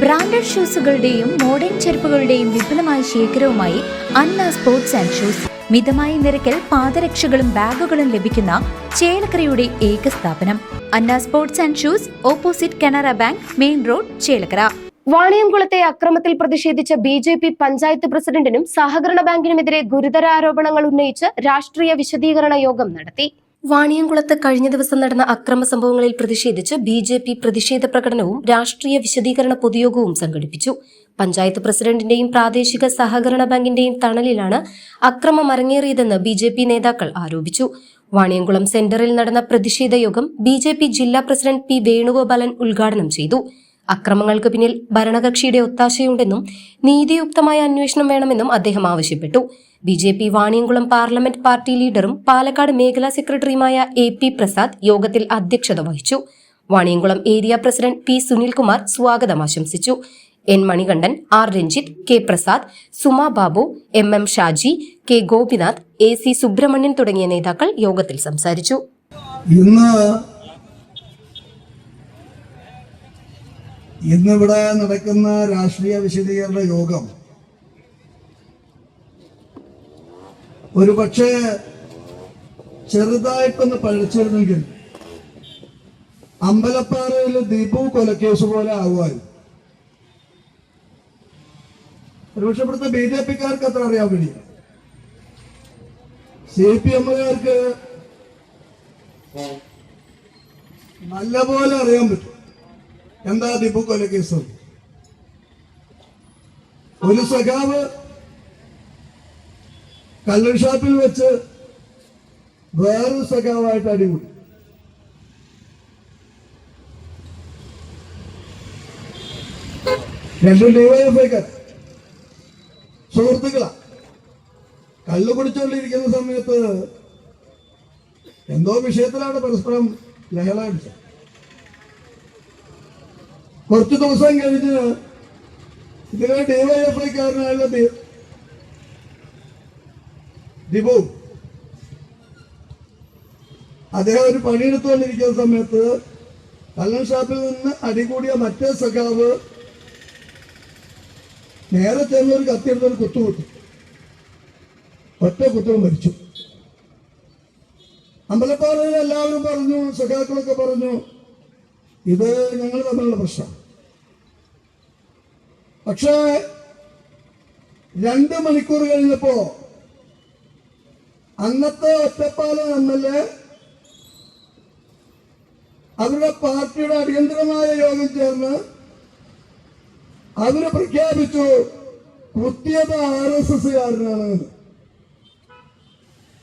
Branded ഷൂസുകളുടെയും modern ചെരുപ്പുകളുടെയും വിപുലമായ ശേഖരവുമായി അന്ന സ്പോർട്സ് ആൻഡ് ഷൂസ്. മിതമായ നിരക്കിൽ പാദരക്ഷകളും ബാഗുകളും ലഭിക്കുന്ന ചേലക്കരയുടെ ഏക സ്ഥാപനം Anna sports and shoes, opposite Canara bank, main road, Chelakkara. വാണിയംകുളത്തെ അക്രമത്തിൽ പ്രതിഷേധിച്ച ബി.ജെ.പി പഞ്ചായത്ത് പ്രസിഡന്റിനും സഹകരണ ബാങ്കിനുമെതിരെ ഗുരുതര ആരോപണങ്ങൾ ഉന്നയിച്ച് രാഷ്ട്രീയ വിശദീകരണ യോഗം നടത്തി. വാണിയംകുളത്ത് കഴിഞ്ഞ ദിവസം നടന്ന അക്രമ സംഭവങ്ങളിൽ പ്രതിഷേധിച്ച് ബി.ജെ.പി പ്രതിഷേധ പ്രകടനവും രാഷ്ട്രീയ വിശദീകരണ പൊതുയോഗവും സംഘടിപ്പിച്ചു. പഞ്ചായത്ത് പ്രസിഡന്റിന്റെയും പ്രാദേശിക സഹകരണ ബാങ്കിന്റെയും തണലിലാണ് അക്രമം അരങ്ങേറിയതെന്ന് ബി.ജെ.പി നേതാക്കൾ ആരോപിച്ചു. വാണിയംകുളം സെന്ററിൽ നടന്ന പ്രതിഷേധ യോഗം ബി.ജെ.പി ജില്ലാ പ്രസിഡന്റ് പി വേണുഗോപാലൻ ഉദ്ഘാടനം ചെയ്തു. അക്രമങ്ങൾക്ക് പിന്നിൽ ഭരണകക്ഷിയുടെ ഒത്താശയുണ്ടെന്നും നീതിയുക്തമായ അന്വേഷണം വേണമെന്നും അദ്ദേഹം ആവശ്യപ്പെട്ടു. ബി.ജെ.പി വാണിയംകുളം പാർലമെന്റ് പാർട്ടി ലീഡറും പാലക്കാട് മേഖലാ സെക്രട്ടറിയുമായ എ.പി. പ്രസാദ് യോഗത്തിൽ അധ്യക്ഷത വഹിച്ചു. Vaniyamkulam area president P. Sunilkumar സ്വാഗതം ആശംസിച്ചു. N. Manikandan, R. Ranjith, K. Prasad, Suma Babu, M. Shaji, K. Gopinath, A. C. Subramanian തുടങ്ങിയ നേതാക്കൾ യോഗത്തിൽ സംസാരിച്ചു. ഇന്നിവിടെ നടക്കുന്ന രാഷ്ട്രീയ വിശദീകരണ യോഗം ഒരുപക്ഷെ ചെറുതായിട്ടൊന്ന് പഴിച്ചിരുന്നെങ്കിൽ അമ്പലപ്പാറയിൽ ദീപു കൊലക്കേസ് പോലെ ആകുവാൻ ഒരുപക്ഷെ ഇവിടുത്തെ ബി.ജെ.പിക്കാർക്ക് അത്ര അറിയാൻ കഴിയില്ല. CPM-കാർക്ക് നല്ലപോലെ അറിയാൻ പറ്റും എന്താ ദീപു കൊലക്കേസ്. ഒരു സഖാവ് കള്ളൻ ഷാപ്പിൽ വെച്ച് വേറൊരു സഖാവായിട്ട് അടികൂടി. രണ്ടും ഡിവൈഎഫ്ഐക്കാർ സുഹൃത്തുക്കളാ. കള്ളു കുടിച്ചുകൊണ്ടിരിക്കുന്ന സമയത്ത് എന്തോ വിഷയത്തിലാണ് പരസ്പരം ലഹള അടിച്ചത്. കുറച്ചു ദിവസം കഴിഞ്ഞ് ഇതിലെ ഡിവൈഎഫ്ഐക്കാരനായുള്ള ദിബു അദ്ദേഹം ഒരു പണിയെടുത്തുകൊണ്ടിരിക്കുന്ന സമയത്ത് കള്ളൻ ഷാപ്പിൽ നിന്ന് അടികൂടിയ മറ്റേ സഖാവ് നേരെ ചെന്നൊരു കത്തിയെടുത്തൊരു കുത്തുകുത്തി, ഒറ്റ കുത്തവും മരിച്ചു. അമ്പലപ്പാറയിൽ എല്ലാവരും പറഞ്ഞു, സഖാക്കളൊക്കെ പറഞ്ഞു, ഇത് ഞങ്ങൾ തമ്മിലുള്ള പ്രശ്നം. പക്ഷേ 2 മണിക്കൂർ കഴിഞ്ഞപ്പോ അന്നത്തെ ഒറ്റപ്പാലം MLA അവരുടെ പാർട്ടിയുടെ അടിയന്തരമായ യോഗം ചേർന്ന് അവര് പ്രഖ്യാപിച്ചു കുത്തിയത് RSS-കാരനാണ്.